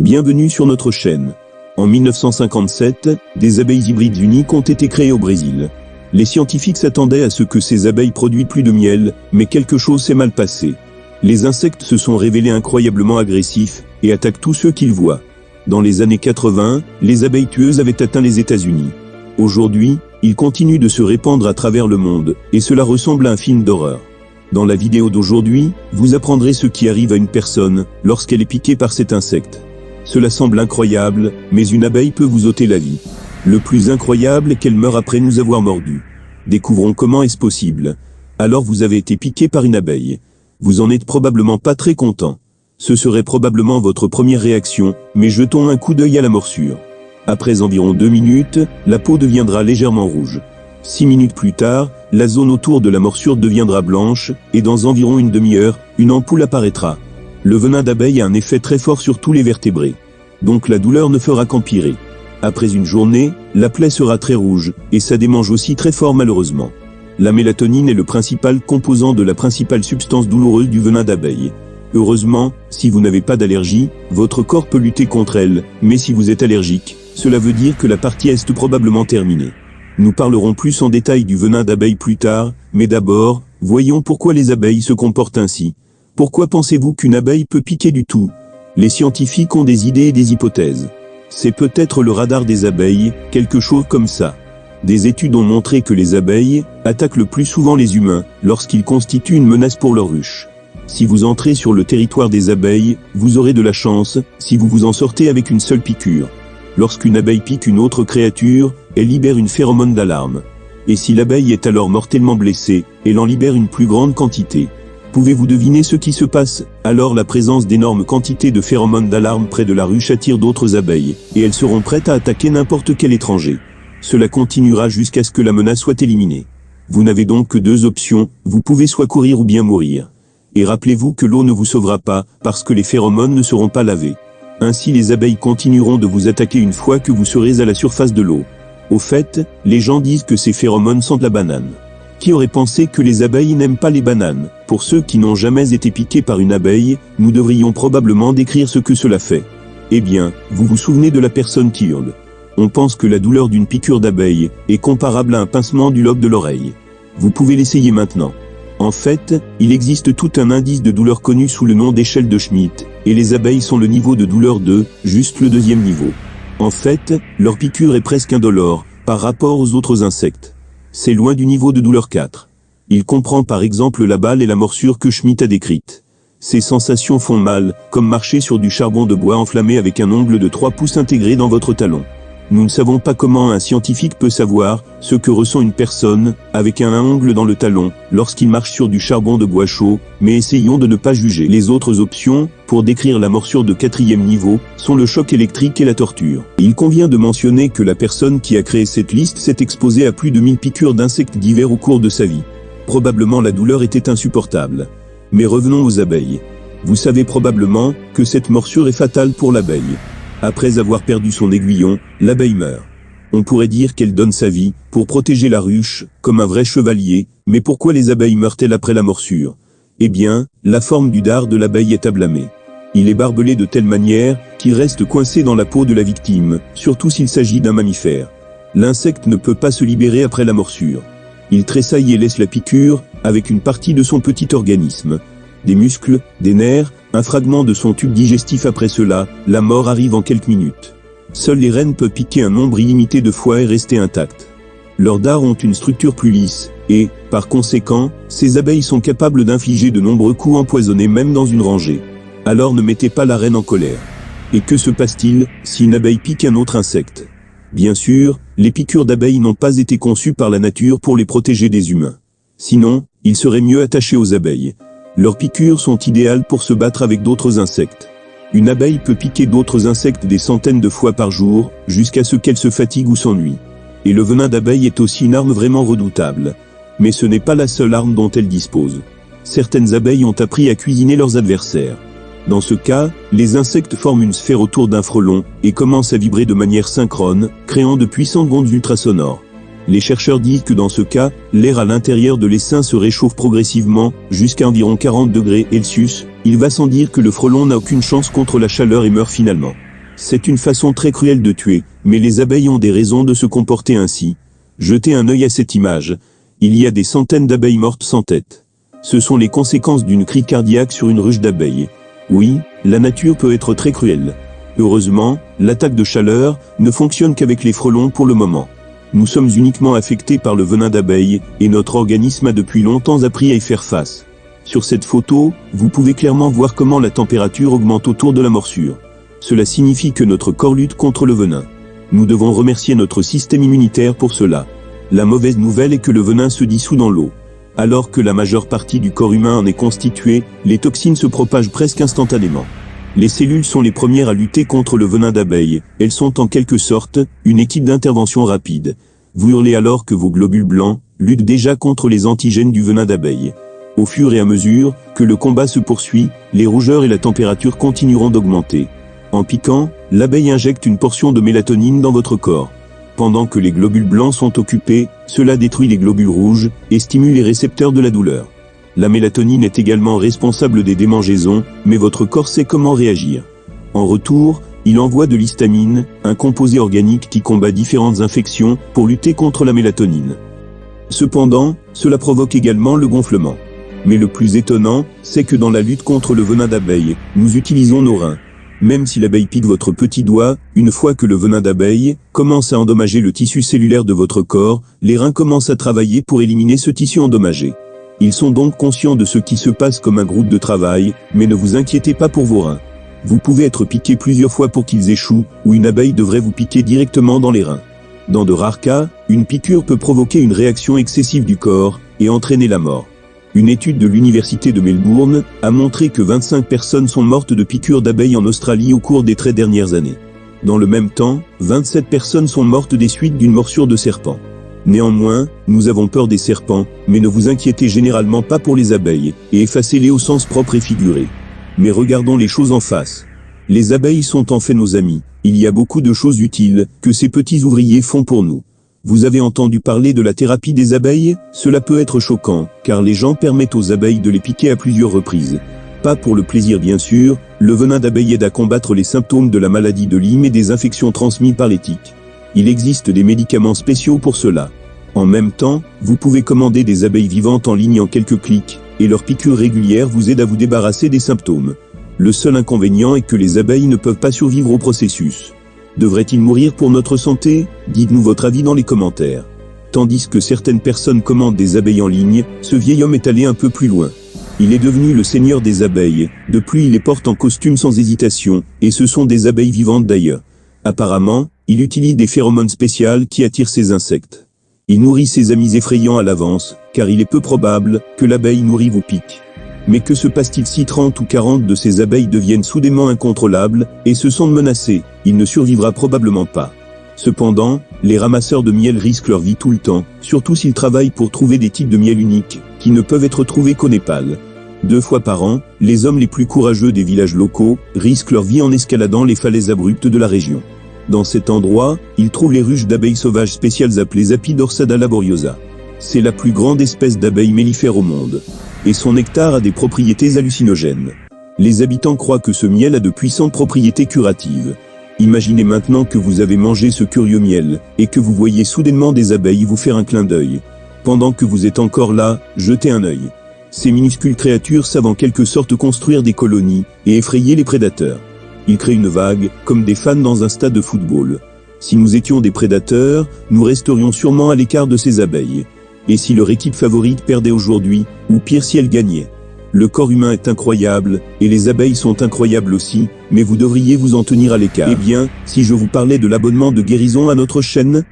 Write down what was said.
Bienvenue sur notre chaîne. En 1957, des abeilles hybrides uniques ont été créées au Brésil. Les scientifiques s'attendaient à ce que ces abeilles produisent plus de miel, mais quelque chose s'est mal passé. Les insectes se sont révélés incroyablement agressifs, et attaquent tous ceux qu'ils voient. Dans les années 80, les abeilles tueuses avaient atteint les États-Unis. Aujourd'hui, ils continuent de se répandre à travers le monde, et cela ressemble à un film d'horreur. Dans la vidéo d'aujourd'hui, vous apprendrez ce qui arrive à une personne, lorsqu'elle est piquée par cet insecte. Cela semble incroyable, mais une abeille peut vous ôter la vie. Le plus incroyable est qu'elle meurt après nous avoir mordu. Découvrons comment est-ce possible. Alors vous avez été piqué par une abeille. Vous en êtes probablement pas très content. Ce serait probablement votre première réaction, mais jetons un coup d'œil à la morsure. Après environ 2 minutes, la peau deviendra légèrement rouge. 6 minutes plus tard, la zone autour de la morsure deviendra blanche, et dans environ une demi-heure, une ampoule apparaîtra. Le venin d'abeille a un effet très fort sur tous les vertébrés. Donc la douleur ne fera qu'empirer. Après une journée, la plaie sera très rouge, et ça démange aussi très fort malheureusement. La mélatonine est le principal composant de la principale substance douloureuse du venin d'abeille. Heureusement, si vous n'avez pas d'allergie, votre corps peut lutter contre elle, mais si vous êtes allergique, cela veut dire que la partie est probablement terminée. Nous parlerons plus en détail du venin d'abeille plus tard, mais d'abord, voyons pourquoi les abeilles se comportent ainsi. Pourquoi pensez-vous qu'une abeille peut piquer du tout? Les scientifiques ont des idées et des hypothèses. C'est peut-être le radar des abeilles, quelque chose comme ça. Des études ont montré que les abeilles attaquent le plus souvent les humains, lorsqu'ils constituent une menace pour leur ruche. Si vous entrez sur le territoire des abeilles, vous aurez de la chance, si vous vous en sortez avec une seule piqûre. Lorsqu'une abeille pique une autre créature, elle libère une phéromone d'alarme. Et si l'abeille est alors mortellement blessée, elle en libère une plus grande quantité. Pouvez-vous deviner ce qui se passe? Alors la présence d'énormes quantités de phéromones d'alarme près de la ruche attire d'autres abeilles, et elles seront prêtes à attaquer n'importe quel étranger. Cela continuera jusqu'à ce que la menace soit éliminée. Vous n'avez donc que 2 options, vous pouvez soit courir ou bien mourir. Et rappelez-vous que l'eau ne vous sauvera pas, parce que les phéromones ne seront pas lavés. Ainsi les abeilles continueront de vous attaquer une fois que vous serez à la surface de l'eau. Au fait, les gens disent que ces phéromones sentent la banane. Qui aurait pensé que les abeilles n'aiment pas les bananes? Pour ceux qui n'ont jamais été piqués par une abeille, nous devrions probablement décrire ce que cela fait. Eh bien, vous vous souvenez de la personne qui hurle. On pense que la douleur d'une piqûre d'abeille est comparable à un pincement du lobe de l'oreille. Vous pouvez l'essayer maintenant. En fait, il existe tout un indice de douleur connu sous le nom d'échelle de Schmidt, et les abeilles sont le niveau de douleur 2, juste le 2e niveau. En fait, leur piqûre est presque indolore, par rapport aux autres insectes. C'est loin du niveau de douleur 4. Il comprend par exemple la balle et la morsure que Schmidt a décrites. Ces sensations font mal, comme marcher sur du charbon de bois enflammé avec un ongle de 3 pouces intégré dans votre talon. Nous ne savons pas comment un scientifique peut savoir ce que ressent une personne avec un ongle dans le talon lorsqu'il marche sur du charbon de bois chaud, mais essayons de ne pas juger. Les autres options, pour décrire la morsure de 4e niveau, sont le choc électrique et la torture. Il convient de mentionner que la personne qui a créé cette liste s'est exposée à plus de 1000 piqûres d'insectes divers au cours de sa vie. Probablement la douleur était insupportable. Mais revenons aux abeilles. Vous savez probablement que cette morsure est fatale pour l'abeille. Après avoir perdu son aiguillon, l'abeille meurt. On pourrait dire qu'elle donne sa vie pour protéger la ruche, comme un vrai chevalier, mais pourquoi les abeilles meurent-elles après la morsure? Eh bien, la forme du dard de l'abeille est à blâmer. Il est barbelé de telle manière qu'il reste coincé dans la peau de la victime, surtout s'il s'agit d'un mammifère. L'insecte ne peut pas se libérer après la morsure. Il tressaille et laisse la piqûre, avec une partie de son petit organisme. Des muscles, des nerfs, un fragment de son tube digestif. Après cela, la mort arrive en quelques minutes. Seules les reines peuvent piquer un nombre illimité de fois et rester intactes. Leurs dards ont une structure plus lisse, et, par conséquent, ces abeilles sont capables d'infliger de nombreux coups empoisonnés même dans une rangée. Alors ne mettez pas la reine en colère. Et que se passe-t-il si une abeille pique un autre insecte? Bien sûr, les piqûres d'abeilles n'ont pas été conçues par la nature pour les protéger des humains. Sinon, ils seraient mieux attachés aux abeilles. Leurs piqûres sont idéales pour se battre avec d'autres insectes. Une abeille peut piquer d'autres insectes des centaines de fois par jour, jusqu'à ce qu'elle se fatigue ou s'ennuie. Et le venin d'abeille est aussi une arme vraiment redoutable. Mais ce n'est pas la seule arme dont elle dispose. Certaines abeilles ont appris à cuisiner leurs adversaires. Dans ce cas, les insectes forment une sphère autour d'un frelon, et commencent à vibrer de manière synchrone, créant de puissantes ondes ultrasonores. Les chercheurs disent que dans ce cas, l'air à l'intérieur de l'essaim se réchauffe progressivement, jusqu'à environ 40 degrés Celsius. Il va sans dire que le frelon n'a aucune chance contre la chaleur et meurt finalement. C'est une façon très cruelle de tuer, mais les abeilles ont des raisons de se comporter ainsi. Jetez un œil à cette image. Il y a des centaines d'abeilles mortes sans tête. Ce sont les conséquences d'une crise cardiaque sur une ruche d'abeilles. Oui, la nature peut être très cruelle. Heureusement, l'attaque de chaleur ne fonctionne qu'avec les frelons pour le moment. Nous sommes uniquement affectés par le venin d'abeilles, et notre organisme a depuis longtemps appris à y faire face. Sur cette photo, vous pouvez clairement voir comment la température augmente autour de la morsure. Cela signifie que notre corps lutte contre le venin. Nous devons remercier notre système immunitaire pour cela. La mauvaise nouvelle est que le venin se dissout dans l'eau. Alors que la majeure partie du corps humain en est constituée, les toxines se propagent presque instantanément. Les cellules sont les premières à lutter contre le venin d'abeille. Elles sont en quelque sorte une équipe d'intervention rapide. Vous hurlez alors que vos globules blancs luttent déjà contre les antigènes du venin d'abeille. Au fur et à mesure que le combat se poursuit, les rougeurs et la température continueront d'augmenter. En piquant, l'abeille injecte une portion de mélatonine dans votre corps. Pendant que les globules blancs sont occupés, cela détruit les globules rouges et stimule les récepteurs de la douleur. La mélatonine est également responsable des démangeaisons, mais votre corps sait comment réagir. En retour, il envoie de l'histamine, un composé organique qui combat différentes infections pour lutter contre la mélatonine. Cependant, cela provoque également le gonflement. Mais le plus étonnant, c'est que dans la lutte contre le venin d'abeille, nous utilisons nos reins. Même si l'abeille pique votre petit doigt, une fois que le venin d'abeille commence à endommager le tissu cellulaire de votre corps, les reins commencent à travailler pour éliminer ce tissu endommagé. Ils sont donc conscients de ce qui se passe comme un groupe de travail, mais ne vous inquiétez pas pour vos reins. Vous pouvez être piqué plusieurs fois pour qu'ils échouent, ou une abeille devrait vous piquer directement dans les reins. Dans de rares cas, une piqûre peut provoquer une réaction excessive du corps et entraîner la mort. Une étude de l'université de Melbourne a montré que 25 personnes sont mortes de piqûres d'abeilles en Australie au cours des 13 dernières années. Dans le même temps, 27 personnes sont mortes des suites d'une morsure de serpent. Néanmoins, nous avons peur des serpents, mais ne vous inquiétez généralement pas pour les abeilles, et effacez-les au sens propre et figuré. Mais regardons les choses en face. Les abeilles sont en fait nos amis. Il y a beaucoup de choses utiles que ces petits ouvriers font pour nous. Vous avez entendu parler de la thérapie des abeilles? Cela peut être choquant, car les gens permettent aux abeilles de les piquer à plusieurs reprises. Pas pour le plaisir bien sûr, le venin d'abeille aide à combattre les symptômes de la maladie de Lyme et des infections transmises par les tiques. Il existe des médicaments spéciaux pour cela. En même temps, vous pouvez commander des abeilles vivantes en ligne en quelques clics, et leur piqûre régulière vous aide à vous débarrasser des symptômes. Le seul inconvénient est que les abeilles ne peuvent pas survivre au processus. Devrait-il mourir pour notre santé? Dites-nous votre avis dans les commentaires. Tandis que certaines personnes commandent des abeilles en ligne, ce vieil homme est allé un peu plus loin. Il est devenu le seigneur des abeilles, depuis il les porte en costume sans hésitation, et ce sont des abeilles vivantes d'ailleurs. Apparemment, il utilise des phéromones spéciales qui attirent ces insectes. Il nourrit ses amis effrayants à l'avance, car il est peu probable que l'abeille nourrie vous pique. Mais que se passe-t-il si 30 ou 40 de ces abeilles deviennent soudainement incontrôlables, et se sentent menacées? Il ne survivra probablement pas. Cependant, les ramasseurs de miel risquent leur vie tout le temps, surtout s'ils travaillent pour trouver des types de miel uniques, qui ne peuvent être trouvés qu'au Népal. 2 fois par an, les hommes les plus courageux des villages locaux risquent leur vie en escaladant les falaises abruptes de la région. Dans cet endroit, ils trouvent les ruches d'abeilles sauvages spéciales appelées Apidorsata laboriosa. C'est la plus grande espèce d'abeilles mellifères au monde. Et son nectar a des propriétés hallucinogènes. Les habitants croient que ce miel a de puissantes propriétés curatives. Imaginez maintenant que vous avez mangé ce curieux miel, et que vous voyez soudainement des abeilles vous faire un clin d'œil. Pendant que vous êtes encore là, jetez un œil. Ces minuscules créatures savent en quelque sorte construire des colonies, et effrayer les prédateurs. Ils créent une vague, comme des fans dans un stade de football. Si nous étions des prédateurs, nous resterions sûrement à l'écart de ces abeilles. Et si leur équipe favorite perdait aujourd'hui, ou pire si elle gagnait? Le corps humain est incroyable, et les abeilles sont incroyables aussi, mais vous devriez vous en tenir à l'écart. Eh bien, si je vous parlais de l'abonnement de guérison à notre chaîne?